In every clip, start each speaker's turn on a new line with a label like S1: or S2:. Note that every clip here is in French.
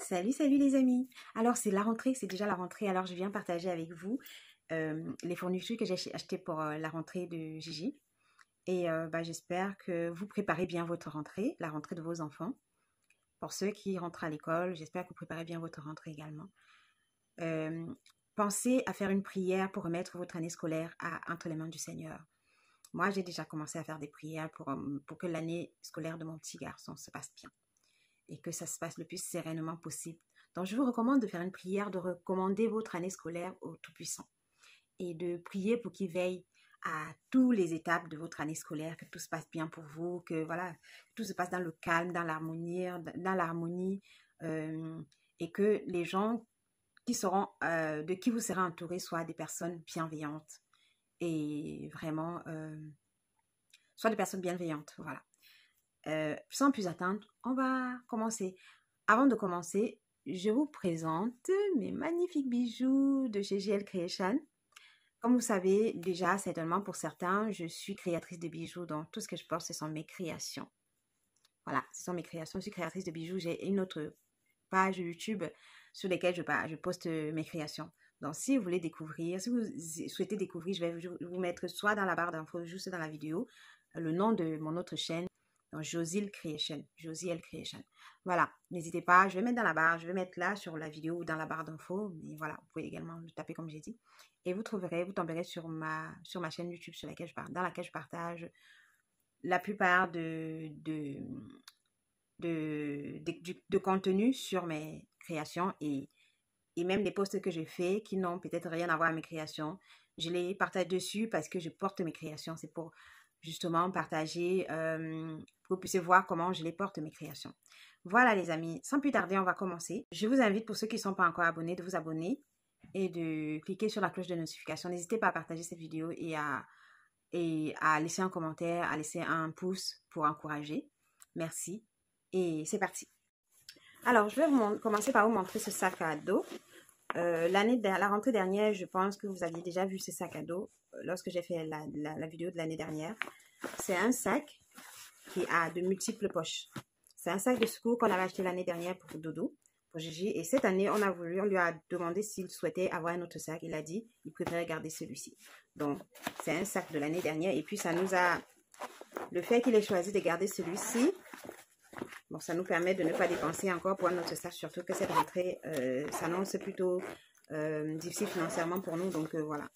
S1: Salut, salut les amis. Alors c'est la rentrée, c'est déjà la rentrée. Alors je viens partager avec vous les fournitures que j'ai achetées pour la rentrée de Gigi. Et j'espère que vous préparez bien votre rentrée, la rentrée de vos enfants. Pour ceux qui rentrent à l'école, j'espère que vous préparez bien votre rentrée également. Euh, Pensez à faire une prière pour remettre votre année scolaire entre les mains du Seigneur. Moi, j'ai déjà commencé à faire des prières pour que l'année scolaire de mon petit garçon se passe bien et que ça se passe le plus sereinement possible. Donc, je vous recommande de faire une prière, de recommander votre année scolaire au Tout-Puissant et de prier pour qu'il veille à toutes les étapes de votre année scolaire, que tout se passe bien pour vous, que voilà, tout se passe dans le calme, dans l'harmonie, et que les gens de qui vous serez entouré soient des personnes bienveillantes et vraiment, soient des personnes bienveillantes, voilà. Sans plus attendre, on va commencer. Avant de commencer, je vous présente mes magnifiques bijoux de chez JL Creation. Comme vous savez, déjà, certainement pour certains, je suis créatrice de bijoux, donc tout ce que je porte, ce sont mes créations. Voilà, ce sont mes créations. Je suis créatrice de bijoux. J'ai une autre page YouTube sur laquelle je poste mes créations. Donc, si vous voulez découvrir, si vous souhaitez découvrir, je vais vous mettre soit dans la barre d'infos, juste dans la vidéo, le nom de mon autre chaîne. Donc, Josiel Creation. Voilà, n'hésitez pas, je vais mettre dans la barre, je vais mettre là sur la vidéo ou dans la barre d'infos. Mais voilà, vous pouvez également le taper comme j'ai dit. Et vous tomberez sur ma chaîne YouTube dans laquelle je partage la plupart de contenu sur mes créations et même des posts que je fais qui n'ont peut-être rien à voir avec mes créations. Je les partage dessus parce que je porte mes créations. C'est pour justement partager, pour que vous puissiez voir comment je les porte mes créations. Voilà les amis, sans plus tarder, on va commencer. Je vous invite pour ceux qui ne sont pas encore abonnés de vous abonner et de cliquer sur la cloche de notification. N'hésitez pas à partager cette vidéo et à laisser un commentaire, à laisser un pouce pour encourager. Merci et c'est parti. Alors, je vais commencer par vous montrer ce sac à dos. La rentrée dernière, je pense que vous aviez déjà vu ce sac à dos lorsque j'ai fait la vidéo de l'année dernière. C'est un sac qui a de multiples poches. C'est un sac de secours qu'on avait acheté l'année dernière pour Dodo, pour Gigi. Et cette année, on lui a demandé s'il souhaitait avoir un autre sac. Il a dit qu'il préférait garder celui-ci. Donc, c'est un sac de l'année dernière. Et puis, le fait qu'il ait choisi de garder celui-ci, bon, ça nous permet de ne pas dépenser encore pour un autre sac, surtout que cette rentrée s'annonce plutôt difficile financièrement pour nous. Donc, voilà.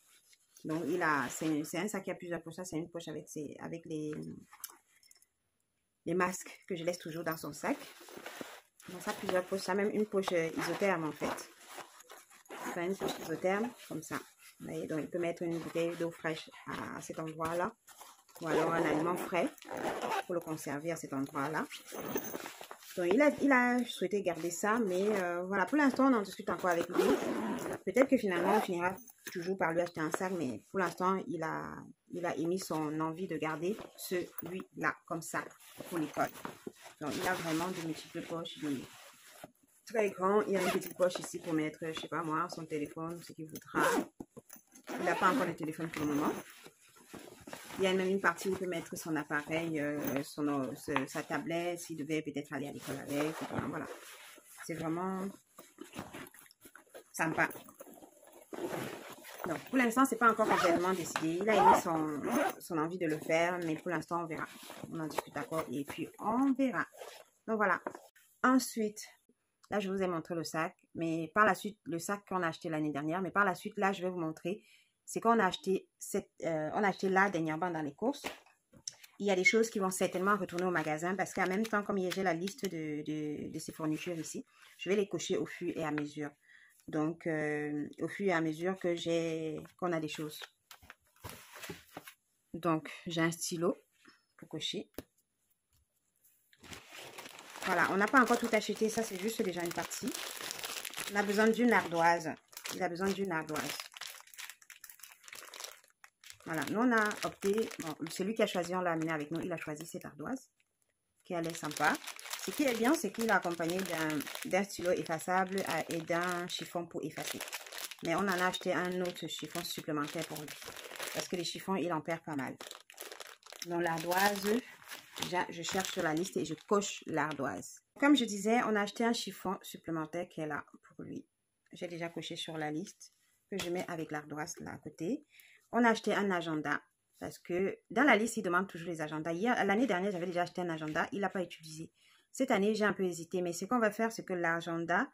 S1: Donc, c'est un sac qui a plusieurs poches. Ça, c'est une poche avec les masques que je laisse toujours dans son sac. Donc, ça, plusieurs poches. Ça, même une poche isotherme, en fait. Ça, une poche isotherme, comme ça. Vous voyez, donc, il peut mettre une bouteille d'eau fraîche à cet endroit-là. Ou alors un aliment frais pour le conserver à cet endroit-là. Donc, il a souhaité garder ça, mais voilà, pour l'instant, on en discute encore avec lui. Peut-être que finalement, on finira toujours par lui acheter un sac, mais pour l'instant, il a émis son envie de garder celui-là, comme ça, pour l'école. Donc, il a vraiment de multiples poches. Il est très grand. Il y a une petite poche ici pour mettre, je sais pas moi, son téléphone, ce qu'il voudra. Il n'a pas encore de téléphone pour le moment. Il y a même une partie où il peut mettre son appareil, sa tablette, s'il devait peut-être aller à l'école avec. Voilà. C'est vraiment sympa. Donc, pour l'instant, c'est pas encore complètement décidé. Il a émis son envie de le faire, mais pour l'instant, on verra. On en discute d'accord et puis on verra. Donc, voilà. Ensuite, là, je vous ai montré le sac, mais par la suite, le sac qu'on a acheté l'année dernière, mais par la suite, là, je vais vous montrer. C'est qu'on a acheté là dernièrement dans les courses. Il y a des choses qui vont certainement retourner au magasin parce qu'en même temps, comme j'ai la liste de ces fournitures ici, je vais les cocher au fur et à mesure. Donc, au fur et à mesure qu'on a des choses. Donc, j'ai un stylo pour cocher. Voilà, on n'a pas encore tout acheté. Ça, c'est juste déjà une partie. On a besoin d'une ardoise. Il a besoin d'une ardoise. Voilà, nous on a opté, bon, celui qui a choisi, on l'a amené avec nous, il a choisi cette ardoise, qui a l'air sympa. Ce qui est bien, c'est qu'il est accompagné d'un stylo effaçable et d'un chiffon pour effacer. Mais on en a acheté un autre chiffon supplémentaire pour lui, parce que les chiffons, il en perd pas mal. Donc l'ardoise, je cherche sur la liste et je coche l'ardoise. Comme je disais, on a acheté un chiffon supplémentaire qui est là pour lui. J'ai déjà coché sur la liste que je mets avec l'ardoise là à côté. On a acheté un agenda parce que dans la liste, il demande toujours les agendas. L'année dernière, j'avais déjà acheté un agenda. Il n'a pas utilisé. Cette année, j'ai un peu hésité. Mais ce qu'on va faire, c'est que l'agenda,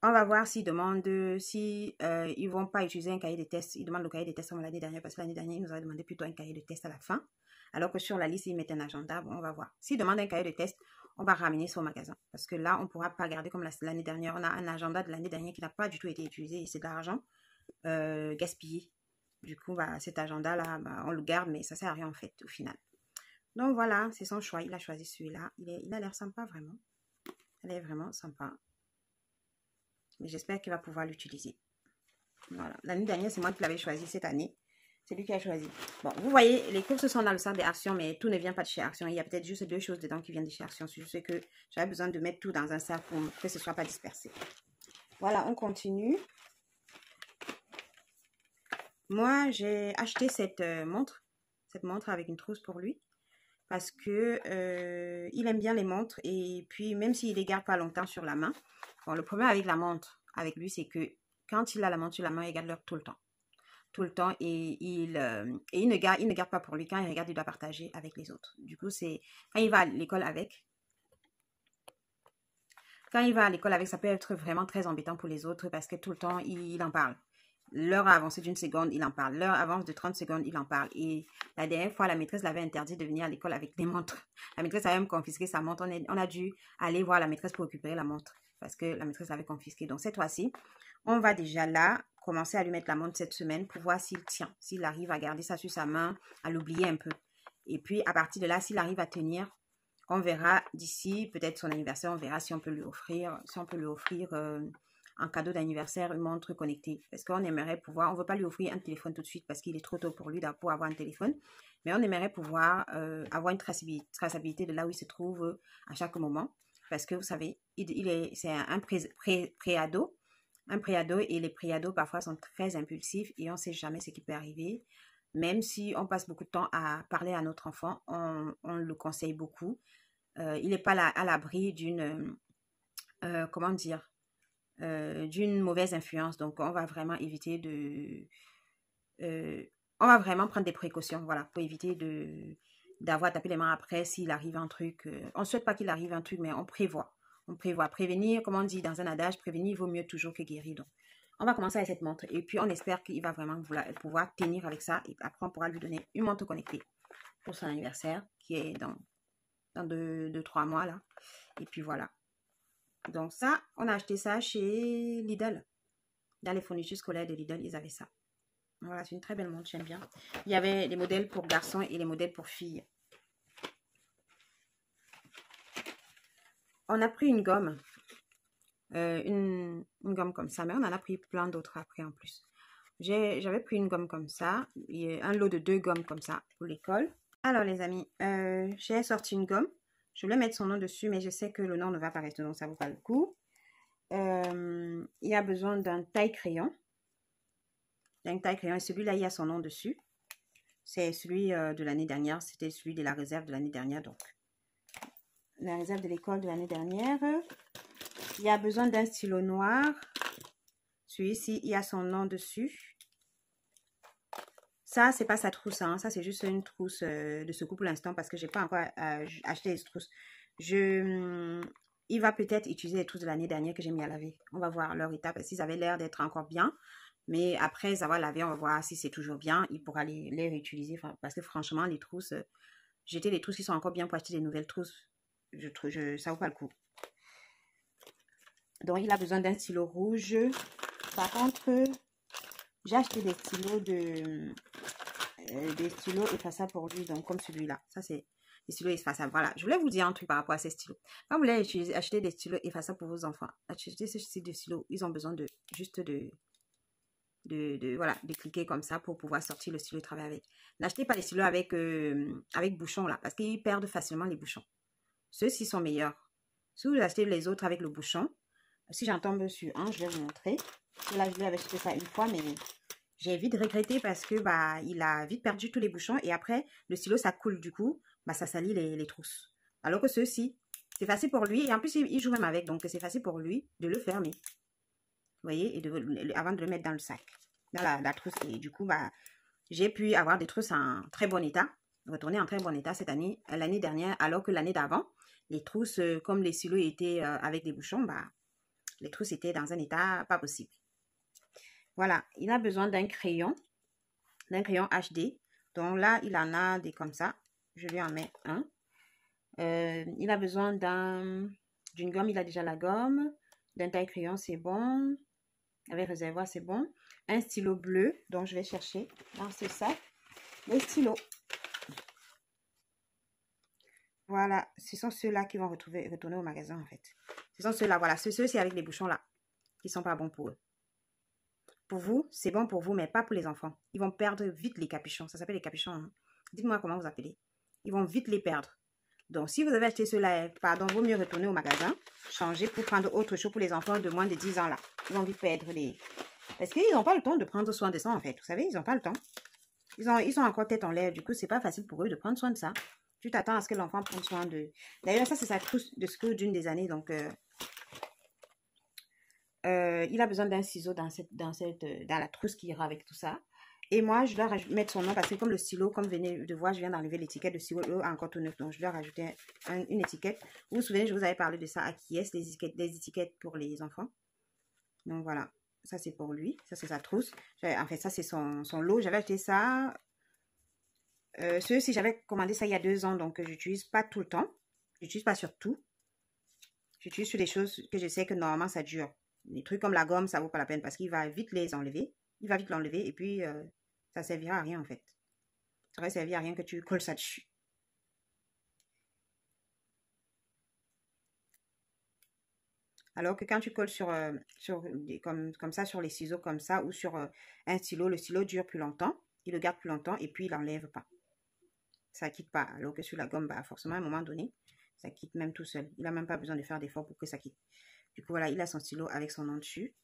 S1: on va voir s'ils demandent, si ils vont pas utiliser un cahier de tests. Ils demandent le cahier de tests comme l'année dernière parce que l'année dernière, ils nous avaient demandé plutôt un cahier de tests à la fin. Alors que sur la liste, ils mettent un agenda. Bon, on va voir. S'ils demandent un cahier de tests, on va ramener ça au magasin. Parce que là, on ne pourra pas garder comme l'année dernière. On a un agenda de l'année dernière qui n'a pas du tout été utilisé. Et c'est de l'argent gaspillé. Du coup, bah, cet agenda-là, bah, on le garde, mais ça ne sert à rien en fait, au final. Donc voilà, c'est son choix. Il a choisi celui-là. Il a l'air sympa, vraiment. Il est vraiment sympa. Mais j'espère qu'il va pouvoir l'utiliser. Voilà. L'année dernière, c'est moi qui l'avais choisi. Cette année, c'est lui qui a choisi. Bon, vous voyez, les courses sont dans le sac des Action, mais tout ne vient pas de chez Action. Il y a peut-être juste 2 choses dedans qui viennent de chez Action. Je sais que j'avais besoin de mettre tout dans un sac pour que ce ne soit pas dispersé. Voilà, on continue. Moi, j'ai acheté cette montre avec une trousse pour lui. Parce que il aime bien les montres. Et puis, même s'il ne les garde pas longtemps sur la main. Bon, le problème avec la montre, avec lui, c'est que quand il a la montre sur la main, il garde l'heure tout le temps. Tout le temps. Et il ne garde pas pour lui. Quand il regarde, il doit partager avec les autres. Du coup, c'est quand il va à l'école avec. Quand il va à l'école avec, ça peut être vraiment très embêtant pour les autres parce que tout le temps, il en parle. L'heure a avancé d'1 seconde, il en parle. L'heure avance de 30 secondes, il en parle. Et la dernière fois, la maîtresse l'avait interdit de venir à l'école avec des montres. La maîtresse avait même confisqué sa montre. On a dû aller voir la maîtresse pour récupérer la montre parce que la maîtresse l'avait confisquée. Donc cette fois-ci, on va déjà là commencer à lui mettre la montre cette semaine pour voir s'il tient, s'il arrive à garder ça sur sa main, à l'oublier un peu. Et puis à partir de là, s'il arrive à tenir, on verra d'ici peut-être son anniversaire, on verra si on peut lui offrir, en cadeau d'anniversaire une montre connectée. Parce qu'on aimerait pouvoir, on ne veut pas lui offrir un téléphone tout de suite parce qu'il est trop tôt pour lui pour avoir un téléphone. Mais on aimerait pouvoir avoir une traçabilité de là où il se trouve à chaque moment. Parce que vous savez, c'est un pré-ado. Un pré-ado et les pré-ados parfois sont très impulsifs et on ne sait jamais ce qui peut arriver. Même si on passe beaucoup de temps à parler à notre enfant, on le conseille beaucoup. Il n'est pas à l'abri d'une, comment dire, d'une mauvaise influence. Donc, on va vraiment éviter on va vraiment prendre des précautions, voilà, pour éviter d'avoir tapé les mains après s'il arrive un truc. On ne souhaite pas qu'il arrive un truc, mais on prévoit. On prévoit. Prévenir, comme on dit dans un adage, prévenir vaut mieux toujours que guérir. Donc, on va commencer avec cette montre. Et puis, on espère qu'il va vraiment pouvoir tenir avec ça. Et après, on pourra lui donner une montre connectée pour son anniversaire, qui est dans 2-3 mois, là. Et puis, voilà. Donc ça, on a acheté ça chez Lidl. Dans les fournitures scolaires de Lidl, ils avaient ça. Voilà, c'est une très belle montre, j'aime bien. Il y avait les modèles pour garçons et les modèles pour filles. On a pris une gomme. Une gomme comme ça, mais on en a pris plein d'autres après en plus. J'avais pris une gomme comme ça. Un lot de 2 gommes comme ça pour l'école. Alors les amis, j'ai sorti une gomme. Je voulais mettre son nom dessus, mais je sais que le nom ne va pas rester, donc ça ne vaut pas le coup. Il y a besoin d'un taille-crayon. D'un taille-crayon, et celui-là, il y a son nom dessus. C'est celui de l'année dernière. C'était celui de la réserve de l'année dernière, donc. La réserve de l'école de l'année dernière. Il y a besoin d'un stylo noir. Celui-ci, il y a son nom dessus. Ça, c'est pas sa trousse, hein. Ça, c'est juste une trousse de secours pour l'instant parce que j'ai pas encore acheté les trousses. Il va peut-être utiliser les trousses de l'année dernière que j'ai mis à laver. On va voir leur état parce qu'ils avaient l'air d'être encore bien. Mais après avoir lavé, on va voir si c'est toujours bien. Il pourra les réutiliser parce que franchement, les trousses, jeter les trousses qui sont encore bien pour acheter des nouvelles trousses, ça vaut pas le coup. Donc, il a besoin d'un stylo rouge. Par contre, j'ai acheté des stylos effaçables pour lui, donc comme celui-là. Ça, c'est des stylos effaçables. Voilà, je voulais vous dire un truc par rapport à ces stylos. Quand vous voulez acheter des stylos effaçables pour vos enfants, achetez ce style de stylo. Ils ont besoin juste de cliquer comme ça pour pouvoir sortir le stylo de travail avec. N'achetez pas les stylos avec bouchon là, parce qu'ils perdent facilement les bouchons. Ceux-ci sont meilleurs. Si vous achetez les autres avec le bouchon, si j'en tombe sur un, je vais vous montrer. Là, je lui avais acheté ça une fois, mais j'ai vite regretté parce que il a vite perdu tous les bouchons et après, le stylo, ça coule du coup, ça salit les trousses. Alors que ceux-ci, C'est facile pour lui. Et en plus, il joue même avec. Donc, c'est facile pour lui de le fermer. Vous voyez, et avant de le mettre dans le sac, dans la trousse. Et du coup, bah, j'ai pu avoir des trousses en très bon état, retourner en très bon état cette année, l'année dernière, alors que l'année d'avant, les trousses, comme les silos étaient avec des bouchons, bah, les trousses étaient dans un état pas possible. Voilà, il a besoin d'un crayon HD. Donc là, il en a des comme ça. Je lui en mets un. Il a besoin d'une gomme, il a déjà la gomme. D'un taille-crayon, c'est bon. Avec réservoir, c'est bon. Un stylo bleu, donc je vais chercher dans ce sac les stylos. Voilà, ce sont ceux-là qui vont retourner au magasin en fait. Ce sont ceux-là, voilà, ceux-ci avec les bouchons là, qui sont pas bons pour eux. Pour vous, c'est bon pour vous, mais pas pour les enfants. Ils vont perdre vite les capuchons. Ça s'appelle les capuchons. Hein. Dites-moi comment vous appelez. Ils vont vite les perdre. Donc, si vous avez acheté ceux-là, pardon, vaut mieux retourner au magasin, changer pour prendre autre chose pour les enfants de moins de 10 ans là. Ils vont vite perdre les... Parce qu'ils n'ont pas le temps de prendre soin de ça en fait. Vous savez, ils n'ont pas le temps. Ils sont encore tête en l'air. Du coup, c'est pas facile pour eux de prendre soin de ça. Tu t'attends à ce que l'enfant prenne soin de... D'ailleurs, ça, c'est sa trousse de school d'une des années. Donc, il a besoin d'un ciseau dans la trousse qui ira avec tout ça. Et moi, je dois mettre son nom parce que comme le stylo, comme vous venez de voir, je viens d'enlever l'étiquette de stylo encore tout neuf. Donc, je dois rajouter une étiquette. Vous vous souvenez, je vous avais parlé de ça à qui est des étiquettes pour les enfants. Donc, voilà. Ça, c'est pour lui. Ça, c'est sa trousse. En fait, ça, c'est son lot. J'avais acheté ça. Ceux-ci, j'avais commandé ça il y a 2 ans. Donc, je n'utilise pas tout le temps. Je n'utilise pas sur tout. J'utilise sur des choses que je sais que normalement, ça dure. Les trucs comme la gomme, ça vaut pas la peine parce qu'il va vite les enlever. Il va vite l'enlever et puis ça servira à rien en fait. Ça aurait servi à rien que tu colles ça dessus. Alors que quand tu colles comme ça sur les ciseaux comme ça ou sur un stylo, le stylo dure plus longtemps. Il le garde plus longtemps et puis il n'enlève pas. Ça quitte pas. Alors que sur la gomme, bah, forcément à un moment donné, ça quitte même tout seul. Il n'a même pas besoin de faire d'efforts pour que ça quitte. Du coup, voilà, il a son stylo avec son nom dessus.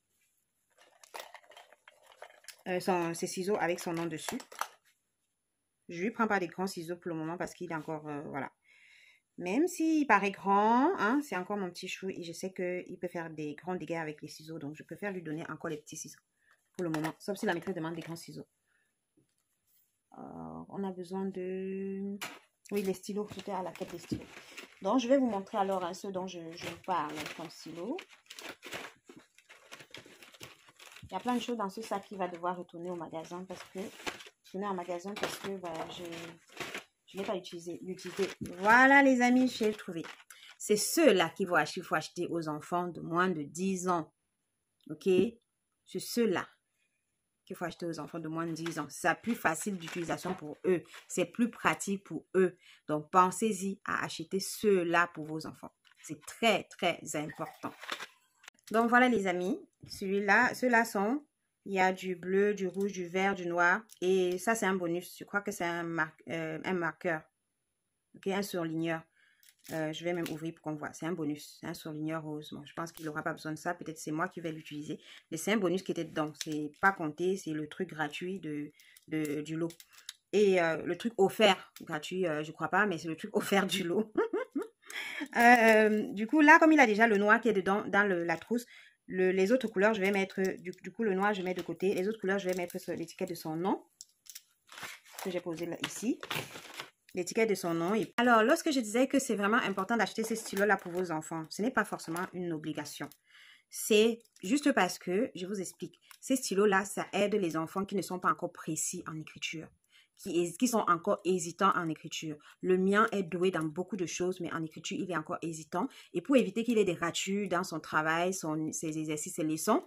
S1: Ses ciseaux avec son nom dessus. Je lui prends pas des grands ciseaux pour le moment parce qu'il est encore, voilà. Même s'il paraît grand, hein, c'est encore mon petit chou et je sais qu'il peut faire des grands dégâts avec les ciseaux. Donc, je préfère lui donner encore les petits ciseaux pour le moment. Sauf si la maîtresse demande des grands ciseaux. On a besoin de... Oui, les stylos. J'étais à la quête des stylos. Donc, je vais vous montrer alors hein, ceux dont je vous parle comme stylo. Il y a plein de choses dans ce sac qui va devoir retourner au magasin parce que voilà, je n'ai pas utilisé. Voilà les amis, j'ai trouvé. C'est ceux-là qu'il faut acheter aux enfants de moins de 10 ans. Ok? C'est ceux-là qu'il faut acheter aux enfants de moins de 10 ans. C'est plus facile d'utilisation pour eux. C'est plus pratique pour eux. Donc, pensez-y à acheter ceux-là pour vos enfants. C'est très, très important. Donc, voilà les amis. Ceux-là sont... Il y a du bleu, du rouge, du vert, du noir. Et ça, c'est un bonus. Je crois que c'est un marqueur. Ok, un surligneur. Je vais même ouvrir pour qu'on voit. C'est un bonus. C'est un surligneur rose. Bon, je pense qu'il n'aura pas besoin de ça. Peut-être c'est moi qui vais l'utiliser. Mais c'est un bonus qui était dedans. C'est pas compté. C'est le truc gratuit du lot. Et le truc offert. Gratuit, je crois pas. Mais c'est le truc offert du lot. Du coup, là, comme il a déjà le noir qui est dedans dans la trousse, les autres couleurs, je vais mettre, du coup, le noir, je mets de côté. Les autres couleurs, je vais mettre sur l'étiquette de son nom, que j'ai posé là, ici. L'étiquette de son nom. Alors, lorsque je disais que c'est vraiment important d'acheter ces stylos-là pour vos enfants, ce n'est pas forcément une obligation. C'est juste parce que, je vous explique, ces stylos-là, ça aide les enfants qui ne sont pas encore précis en écriture. Qui sont encore hésitants en écriture. Le mien est doué dans beaucoup de choses, mais en écriture, il est encore hésitant. Et pour éviter qu'il ait des ratures dans son travail, ses exercices, ses leçons,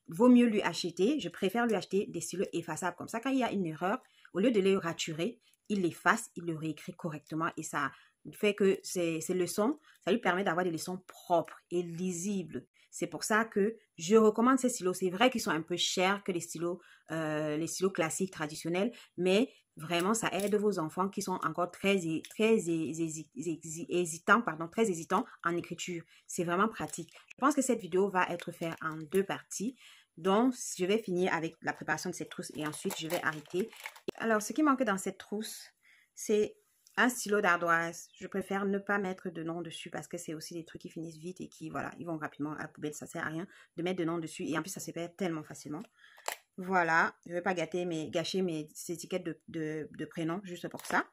S1: vaut mieux lui acheter, je préfère lui acheter des stylos effaçables. Comme ça, quand il y a une erreur, au lieu de les raturer, il l'efface, il le réécrit correctement et ça fait que ses leçons, ça lui permet d'avoir des leçons propres et lisibles. C'est pour ça que je recommande ces stylos. C'est vrai qu'ils sont un peu chers que les stylos classiques, traditionnels, mais vraiment, ça aide vos enfants qui sont encore très hésitants en écriture. C'est vraiment pratique. Je pense que cette vidéo va être faite en 2 parties. Donc, je vais finir avec la préparation de cette trousse et ensuite, je vais arrêter. Alors, ce qui manque dans cette trousse, c'est un stylo d'ardoise. Je préfère ne pas mettre de nom dessus parce que c'est aussi des trucs qui finissent vite et qui, voilà, ils vont rapidement à la poubelle. Ça sert à rien de mettre de nom dessus. Et en plus, ça se perd tellement facilement. Voilà, je ne vais pas gâcher mes étiquettes de prénoms juste pour ça.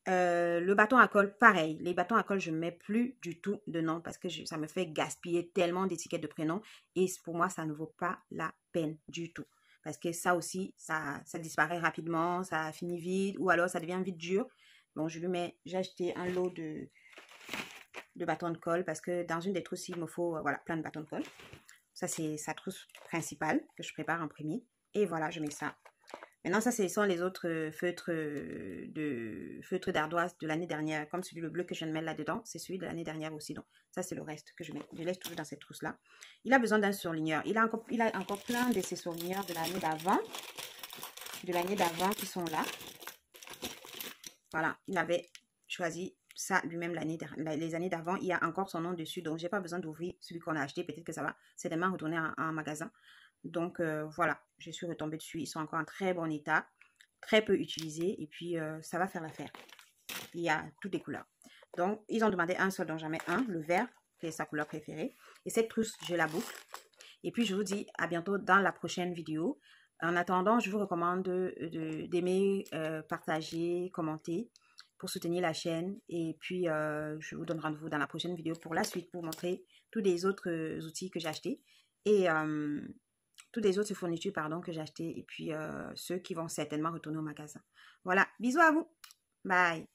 S1: Le bâton à colle, pareil. Les bâtons à colle, je ne mets plus du tout de nom parce que ça me fait gaspiller tellement d'étiquettes de prénoms. Et pour moi, ça ne vaut pas la peine du tout. Parce que ça aussi, ça disparaît rapidement, ça finit vite ou alors ça devient vite dur. Bon, j'ai acheté un lot de bâtons de colle parce que dans une des trousses, il me faut voilà, plein de bâtons de colle. Ça, c'est sa trousse principale que je prépare en premier. Et voilà, je mets ça. Maintenant, ça, ce sont les autres feutres d'ardoise de l'année dernière. Comme celui le bleu que je viens de mettre là-dedans, c'est celui de l'année dernière aussi. Donc, ça, c'est le reste que je mets. Je laisse toujours dans cette trousse-là. Il a besoin d'un surligneur. Il a encore plein de ces surligneurs de l'année d'avant. De l'année d'avant qui sont là. Voilà, il avait choisi ça lui-même les années d'avant. Il y a encore son nom dessus. Donc, je n'ai pas besoin d'ouvrir celui qu'on a acheté. Peut-être que ça va certainement retourner en magasin. Donc, voilà, je suis retombée dessus. Ils sont encore en très bon état, très peu utilisés. Et puis, ça va faire l'affaire. Il y a toutes les couleurs. Donc, ils ont demandé un seul, donc j'en mets un, le vert, qui est sa couleur préférée. Et cette trousse, je la boucle. Et puis, je vous dis à bientôt dans la prochaine vidéo. En attendant, je vous recommande d'aimer, partager, commenter pour soutenir la chaîne. Et puis, je vous donne rendez-vous dans la prochaine vidéo pour la suite, pour montrer tous les autres outils que j'ai achetés. Et toutes les autres fournitures, pardon, que j'ai achetées. Et puis, ceux qui vont certainement retourner au magasin. Voilà, bisous à vous. Bye.